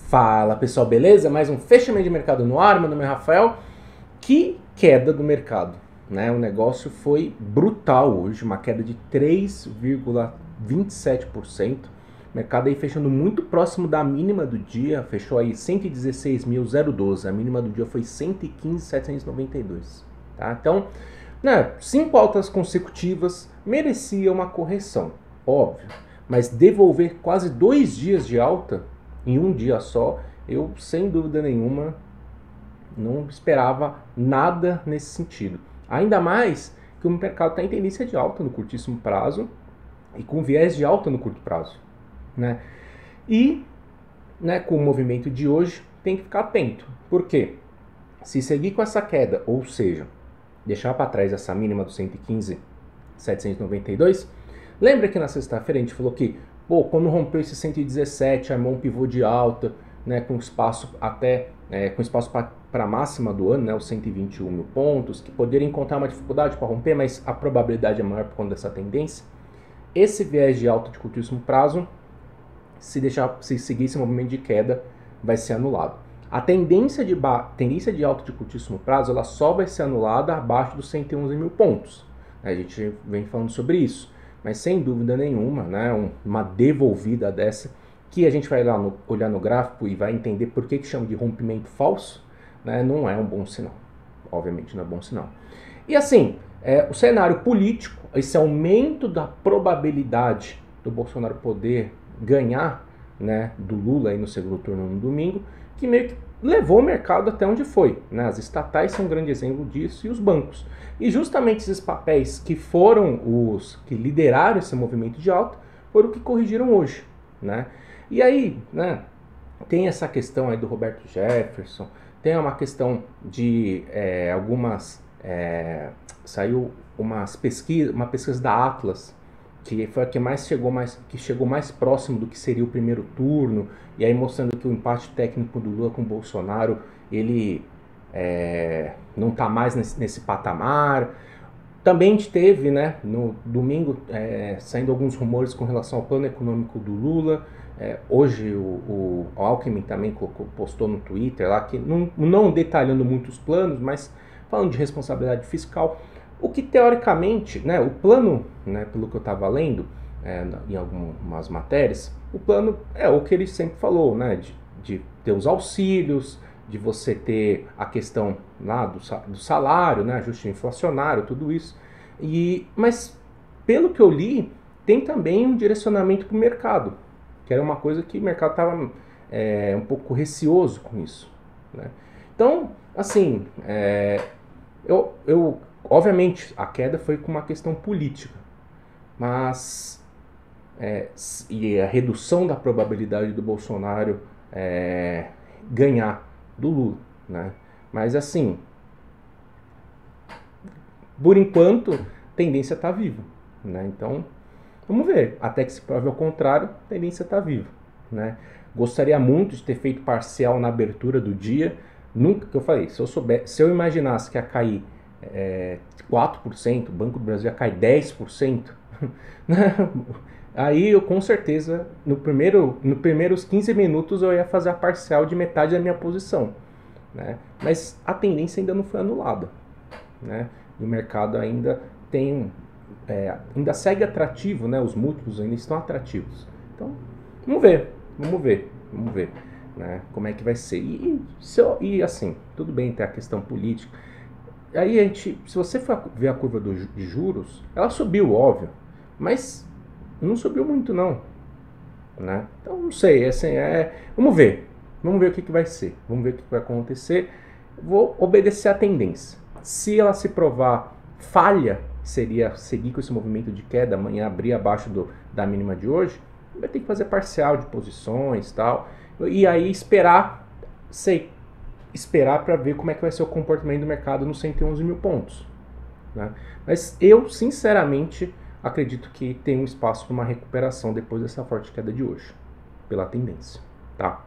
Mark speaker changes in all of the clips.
Speaker 1: Fala pessoal, beleza? Mais um fechamento de mercado no ar, meu nome é Rafael. Que queda do mercado, né? O negócio foi brutal hoje, uma queda de 3,27%. O mercado aí fechando muito próximo da mínima do dia, fechou aí 116.012, a mínima do dia foi 115.792, tá? Então, né, 5 altas consecutivas merecia uma correção, óbvio, mas devolver quase 2 dias de alta em um dia só, eu sem dúvida nenhuma não esperava nada nesse sentido. Ainda mais que o mercado está em tendência de alta no curtíssimo prazo e com viés de alta no curto prazo, né? E, né, com o movimento de hoje tem que ficar atento. Por quê? Se seguir com essa queda, ou seja, deixar para trás essa mínima do 115.792, lembra que na sexta-feira a gente falou que quando rompeu esse 117, armou um pivô de alta, né, com espaço até com espaço para a máxima do ano, né, os 121 mil pontos, que poderia encontrar uma dificuldade para romper, mas a probabilidade é maior por conta dessa tendência. Esse viés de alta de curtíssimo prazo, se seguir esse movimento de queda, vai ser anulado. A tendência de alta de curtíssimo prazo, ela só vai ser anulada abaixo dos 111 mil pontos. A gente vem falando sobre isso. Mas sem dúvida nenhuma, né, uma devolvida dessa, que a gente vai olhar no gráfico e vai entender por que chama de rompimento falso, né, não é um bom sinal. Obviamente não é bom sinal. E assim, o cenário político, esse aumento da probabilidade do Bolsonaro poder ganhar, né, do Lula aí no segundo turno no domingo, que meio que levou o mercado até onde foi, né? As estatais são um grande exemplo disso e os bancos. E justamente esses papéis que foram os que lideraram esse movimento de alta foram o que corrigiram hoje, né? E aí, né, tem essa questão aí do Roberto Jefferson, tem uma questão de saiu uma pesquisa da Atlas, que foi a que chegou mais próximo do que seria o primeiro turno, e aí mostrando que o empate técnico do Lula com o Bolsonaro, ele não está mais nesse patamar. Também a gente teve, né, no domingo, saindo alguns rumores com relação ao plano econômico do Lula. Hoje o Alckmin também postou no Twitter, lá, que não detalhando muito os planos, mas falando de responsabilidade fiscal. O que teoricamente, né, o plano, né, pelo que eu estava lendo em algumas matérias, o plano é o que ele sempre falou, né, de ter os auxílios, de você ter a questão lá do salário, né, ajuste inflacionário, tudo isso. Mas pelo que eu li, tem também um direcionamento para o mercado, que era uma coisa que o mercado estava um pouco receoso com isso, né? Então, assim, obviamente, a queda foi com uma questão política, mas e a redução da probabilidade do Bolsonaro ganhar do Lula, né? Mas assim, por enquanto, a tendência está viva, né? Então, vamos ver. Até que se prove ao contrário, a tendência está viva, né? Gostaria muito de ter feito parcial na abertura do dia. Nunca, que eu falei, se eu imaginasse que ia cair 4%, o Banco do Brasil ia cair 10%, né? Aí eu com certeza, nos primeiros 15 minutos eu ia fazer a parcial de metade da minha posição, né? Mas a tendência ainda não foi anulada, né? E o mercado ainda ainda segue atrativo, né? Os múltiplos ainda estão atrativos. Então, vamos ver, né? Como é que vai ser. E assim, tudo bem ter a questão política. Aí se você for ver a curva de juros, ela subiu, óbvio, mas não subiu muito não, né? Então não sei, assim, vamos ver o que vai ser, vamos ver o que vai acontecer. Vou obedecer à tendência. Se ela se provar falha, seria seguir com esse movimento de queda, amanhã abrir abaixo da mínima de hoje, vai ter que fazer parcial de posições e tal, e aí esperar para ver como é que vai ser o comportamento do mercado nos 111 mil pontos, né? Mas eu, sinceramente, acredito que tem um espaço para uma recuperação depois dessa forte queda de hoje, pela tendência, tá?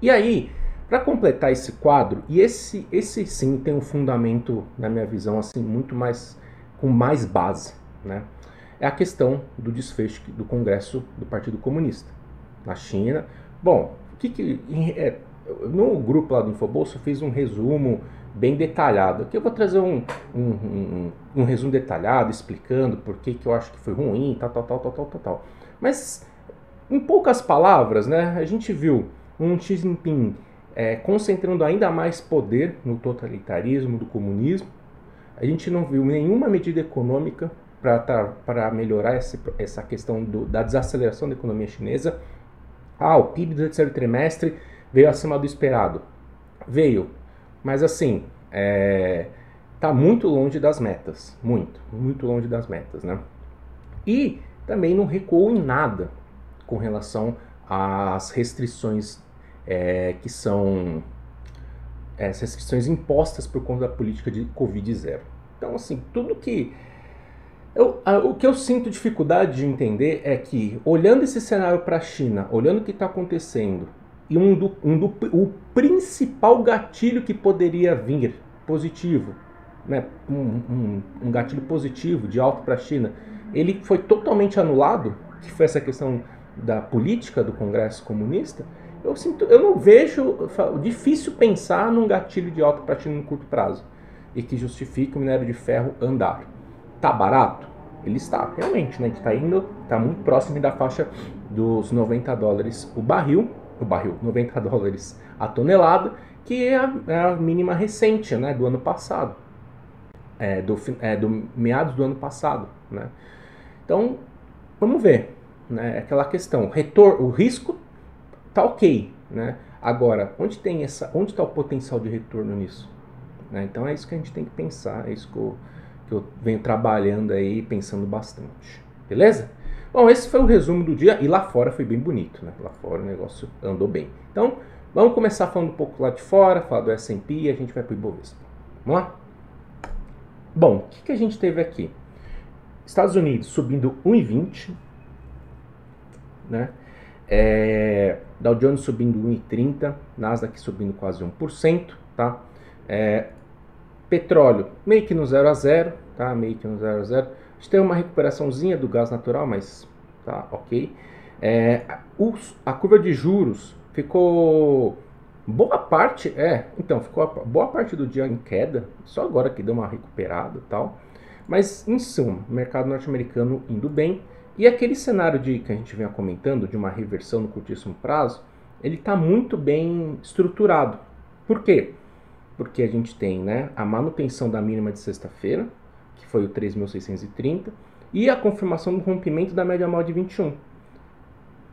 Speaker 1: E aí, para completar esse quadro, e esse sim tem um fundamento, na minha visão, assim, com mais base, né? É a questão do desfecho do Congresso do Partido Comunista na China. Bom, no grupo lá do Infobolsa eu fiz um resumo bem detalhado. Aqui eu vou trazer um resumo detalhado, explicando por que eu acho que foi ruim, tal. Mas, em poucas palavras, né, a gente viu um Xi Jinping concentrando ainda mais poder no totalitarismo do comunismo. A gente não viu nenhuma medida econômica para melhorar essa questão da desaceleração da economia chinesa. O PIB do terceiro trimestre veio acima do esperado. Veio, mas assim, está muito longe das metas. Muito longe das metas, né? E também não recuou em nada com relação às restrições que são as restrições impostas por conta da política de Covid-0. Então, assim, tudo que... o que eu sinto dificuldade de entender é que, olhando esse cenário para a China, olhando o que está acontecendo, e o principal gatilho que poderia vir positivo, né, um gatilho positivo de alta para a China, ele foi totalmente anulado, que foi essa questão da política do Congresso Comunista. Eu não vejo, difícil pensar num gatilho de alta para a China no curto prazo e que justifique o minério de ferro andar. Tá barato? Ele está, realmente, né? Está muito próximo da faixa dos $90 o barril, 90 dólares a tonelada, que é a mínima recente, né, do ano passado, do meados do ano passado, né? Então, vamos ver, né? Aquela questão, o risco tá ok, né? Agora, onde está o potencial de retorno nisso? Né? Então é isso que a gente tem que pensar, é isso que eu venho trabalhando aí, pensando bastante. Beleza? Bom, esse foi o resumo do dia, e lá fora foi bem bonito, né? Lá fora o negócio andou bem. Então, vamos começar falando um pouco lá de fora, falar do S&P e a gente vai pro Ibovespa. Vamos lá? Bom, o que a gente teve aqui? Estados Unidos subindo 1,20, né? Dow Jones subindo 1,30, Nasdaq subindo quase 1%, tá? Petróleo meio que no 0 a 0, tá? Meio que no 0 a 0. A gente tem uma recuperaçãozinha do gás natural, mas tá ok. A curva de juros ficou boa parte, ficou boa parte do dia em queda, só agora que deu uma recuperada e tal. Mas, em suma, o mercado norte-americano indo bem. E aquele cenário que a gente vinha comentando, de uma reversão no curtíssimo prazo, ele está muito bem estruturado. Por quê? Porque a gente tem, né, a manutenção da mínima de sexta-feira, que foi o 3.630, e a confirmação do rompimento da média móvel de 21.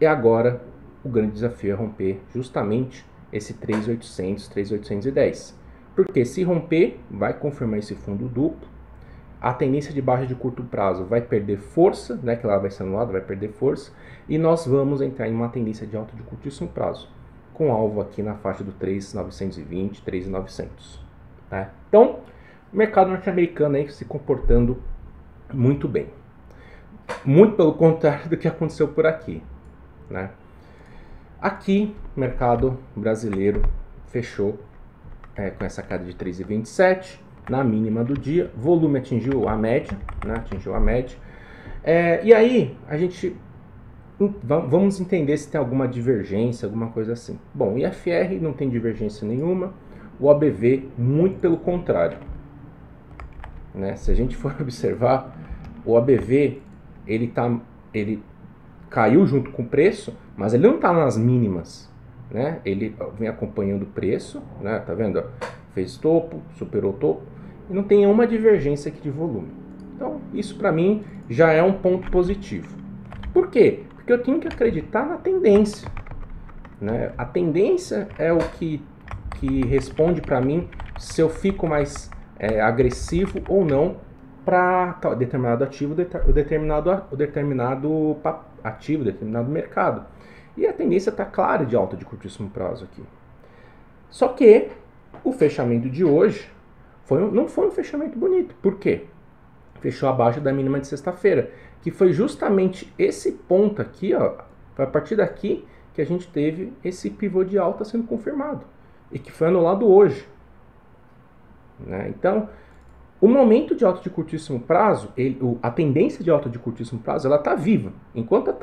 Speaker 1: E agora, o grande desafio é romper justamente esse 3.800, 3.810. Porque se romper, vai confirmar esse fundo duplo. A tendência de baixa de curto prazo vai perder força, né, que ela vai ser anulada, vai perder força, e nós vamos entrar em uma tendência de alta de curtíssimo prazo, com alvo aqui na faixa do 3.920, 3.900. Tá? Então, o mercado norte-americano aí se comportando muito bem. Muito pelo contrário do que aconteceu por aqui. Né? Aqui, o mercado brasileiro fechou com essa queda de 3,27 na mínima do dia. Volume atingiu a média, né? E aí, a gente vamos entender se tem alguma divergência, alguma coisa assim. Bom, o IFR não tem divergência nenhuma, o OBV muito pelo contrário. Né? Se a gente for observar, o OBV ele caiu junto com o preço, mas ele não está nas mínimas, né? Ele vem acompanhando o preço, né? Tá vendo? Fez topo, superou o topo, e não tem nenhuma divergência aqui de volume. Então, isso para mim já é um ponto positivo. Por quê? Porque eu tenho que acreditar na tendência, né? A tendência é o que responde para mim se eu fico mais agressivo ou não para determinado ativo, determinado ativo, determinado mercado. E a tendência está clara de alta de curtíssimo prazo aqui. Só que o fechamento de hoje não foi um fechamento bonito. Por quê? Fechou abaixo da mínima de sexta-feira, que foi justamente esse ponto aqui, ó, foi a partir daqui que a gente teve esse pivô de alta sendo confirmado e que foi anulado hoje. Né? Então, o momento de alta de curtíssimo prazo, a tendência de alta de curtíssimo prazo, ela está viva. Enquanto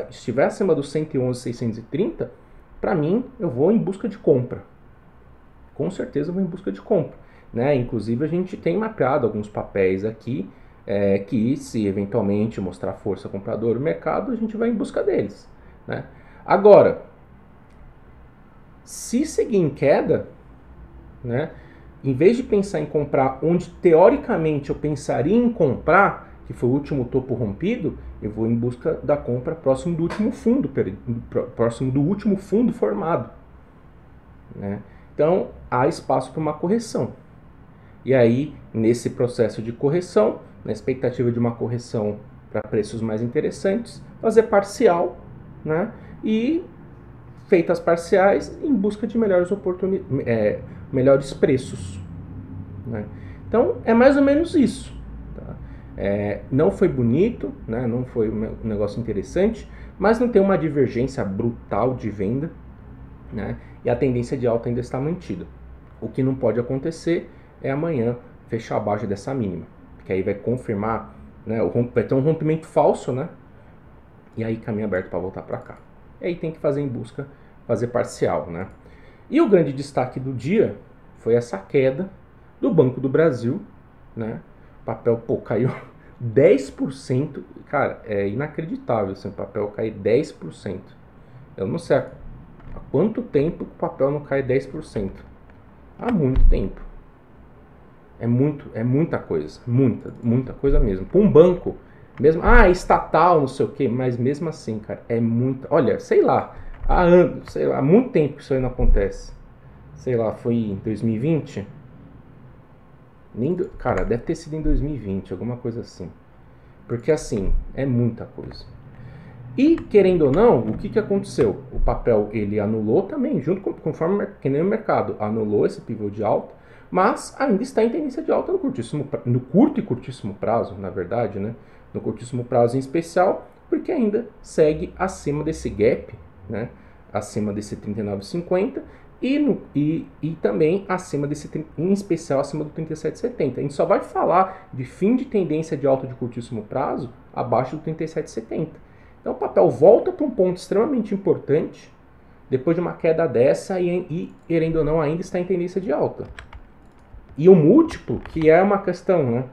Speaker 1: estiver acima dos 111,630, para mim, eu vou em busca de compra. Com certeza eu vou em busca de compra, né? Inclusive a gente tem mapeado alguns papéis aqui que, se eventualmente mostrar força compradora no mercado, a gente vai em busca deles, né? Agora, se seguir em queda, né? Em vez de pensar em comprar onde teoricamente eu pensaria em comprar, que foi o último topo rompido, eu vou em busca da compra próximo do último fundo formado, né? Então há espaço para uma correção. E aí, nesse processo de correção, na expectativa de uma correção para preços mais interessantes, fazer parcial, né? E feitas parciais, em busca de melhores preços, né? Então é mais ou menos isso, tá? Não foi bonito, né? Não foi um negócio interessante, mas não tem uma divergência brutal de venda, né? E a tendência de alta ainda está mantida. O que não pode acontecer é amanhã fechar abaixo dessa mínima, porque aí vai confirmar, né? Vai ter um rompimento falso, né? E aí caminho aberto para voltar para cá. E aí tem que fazer em busca, fazer parcial, né? E o grande destaque do dia foi essa queda do Banco do Brasil, né? O papel, caiu 10%. Cara, é inacreditável esse papel cair 10%. Eu não sei há quanto tempo que o papel não cai 10%. Há muito tempo. É muita coisa. Muita coisa mesmo. Para um banco, mesmo, estatal, não sei o que, mas mesmo assim, cara, é muita. Olha, sei lá, há muito tempo que isso aí não acontece. Sei lá, foi em 2020? Cara, deve ter sido em 2020, alguma coisa assim. Porque assim, é muita coisa. E, querendo ou não, o que aconteceu? O papel, ele anulou também, conforme que nem o mercado, anulou esse pivô de alta, mas ainda está em tendência de alta no curto e curtíssimo prazo, na verdade, né? No curtíssimo prazo em especial, porque ainda segue acima desse gap, né? Acima desse 39,50 e também acima desse, em especial acima do 37,70. A gente só vai falar de fim de tendência de alta de curtíssimo prazo abaixo do 37,70. Então o papel volta para um ponto extremamente importante depois de uma queda dessa e querendo ou não, ainda está em tendência de alta. E o múltiplo, que é uma questão, né?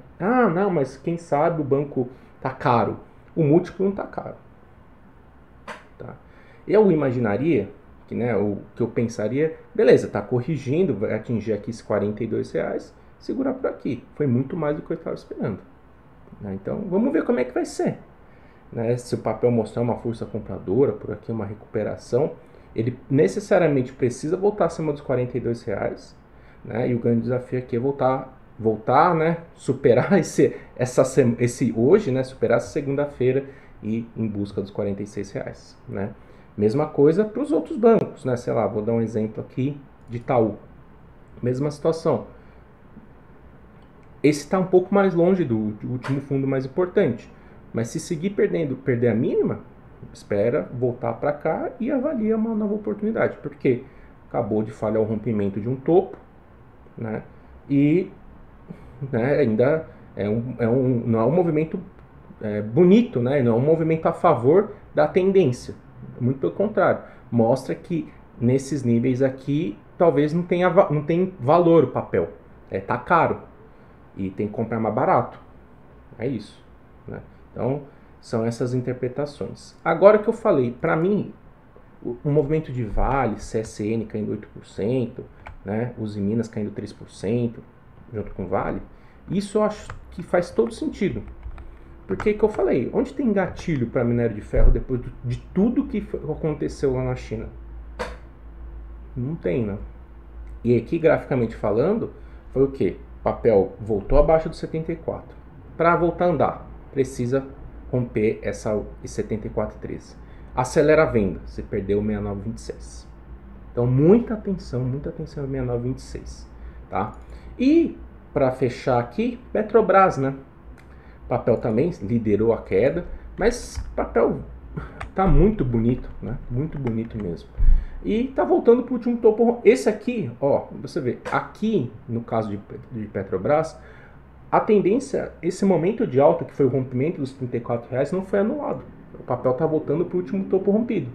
Speaker 1: Não, mas quem sabe o banco tá caro. O múltiplo não tá caro. Tá? Eu imaginaria, o que eu pensaria, beleza, tá corrigindo, vai atingir aqui esses R$42, segurar por aqui. Foi muito mais do que eu estava esperando. Né? Então vamos ver como é que vai ser. Né? Se o papel mostrar uma força compradora, por aqui uma recuperação, ele necessariamente precisa voltar acima dos R$42, né? E o grande desafio aqui é voltar, né? Superar esse hoje, né? Superar essa segunda-feira e em busca dos R$46, né? Mesma coisa para os outros bancos, né? Sei lá, vou dar um exemplo aqui de Itaú. Mesma situação. Esse está um pouco mais longe do último fundo mais importante. Mas se seguir perder a mínima, espera voltar para cá e avalia uma nova oportunidade. Porque acabou de falhar o rompimento de um topo, né? E, né, ainda não é um movimento bonito, né? Não é um movimento a favor da tendência. Muito pelo contrário. Mostra que nesses níveis aqui talvez não tenha valor o papel. Tá caro. E tem que comprar mais barato. É isso, né? Então, são essas interpretações. Agora que eu falei, para mim, o movimento de Vale, CSN caindo 8%, né, Usiminas caindo 3%, junto com Vale, isso eu acho que faz todo sentido. Porque que eu falei, onde tem gatilho para minério de ferro depois de tudo que aconteceu lá na China? Não tem, né? E aqui, graficamente falando, foi o quê? O papel voltou abaixo do 74. Para voltar a andar, precisa romper esse 74,13. Acelera a venda, você perdeu o 69,26. Então muita atenção no 69,26, tá? E para fechar aqui, Petrobras, né? O papel também liderou a queda, mas o papel tá muito bonito, né? Muito bonito mesmo. E tá voltando para o último topo. Esse aqui, ó, você vê, aqui no caso de Petrobras, a tendência, esse momento de alta que foi o rompimento dos R$34 não foi anulado. O papel está voltando para o último topo rompido.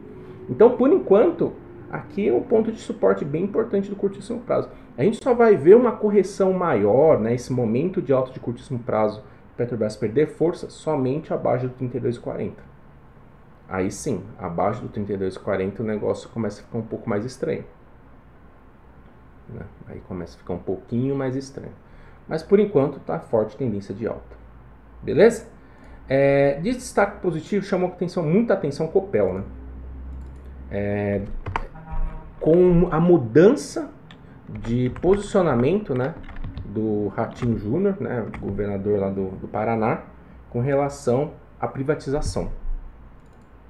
Speaker 1: Então, por enquanto, aqui é um ponto de suporte bem importante do curtíssimo prazo. A gente só vai ver uma correção maior, né, esse momento de alta de curtíssimo prazo, Petrobras perder força somente abaixo do 32,40. Aí sim, abaixo do 32,40 o negócio começa a ficar um pouco mais estranho. Né? Aí começa a ficar um pouquinho mais estranho. Mas por enquanto está forte tendência de alta. Beleza? De destaque positivo chamou muita atenção Copel, né? Com a mudança de posicionamento, né, do Ratinho Júnior, né, governador lá do Paraná, com relação à privatização,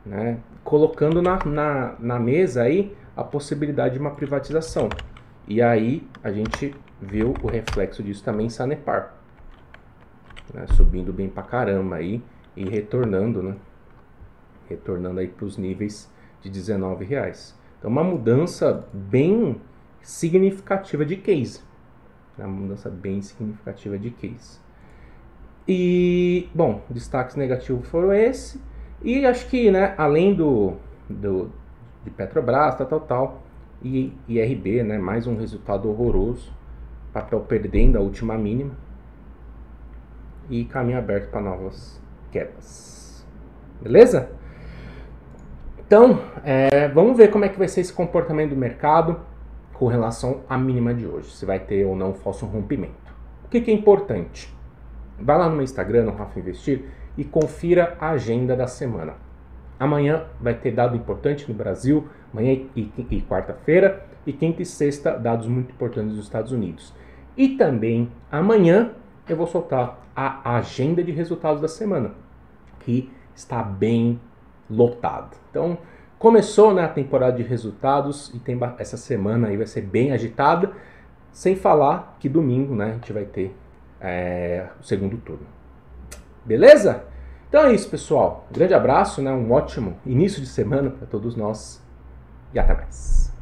Speaker 1: né, colocando na mesa aí a possibilidade de uma privatização. E aí a gente viu o reflexo disso também em Sanepar, né, subindo bem pra caramba aí e retornando, né, retornando aí para os níveis de R$19. Então uma mudança bem significativa de case. Uma mudança bem significativa de case. E, bom, destaques negativos foram esse. E acho que, né, além de Petrobras, e IRB, né, mais um resultado horroroso. Papel perdendo a última mínima. E caminho aberto para novas quedas. Beleza? Então, vamos ver como é que vai ser esse comportamento do mercado com relação à mínima de hoje, se vai ter ou não falso rompimento. O que é importante? Vai lá no meu Instagram, no Rafa Investir, e confira a agenda da semana. Amanhã vai ter dado importante no Brasil, amanhã e quarta-feira, e quinta e sexta, dados muito importantes dos Estados Unidos. E também amanhã eu vou soltar a agenda de resultados da semana, que está bem lotado. Então, começou, né, a temporada de resultados e essa semana aí vai ser bem agitada, sem falar que domingo, né, a gente vai ter o segundo turno. Beleza? Então é isso, pessoal. Um grande abraço, né, um ótimo início de semana para todos nós e até mais.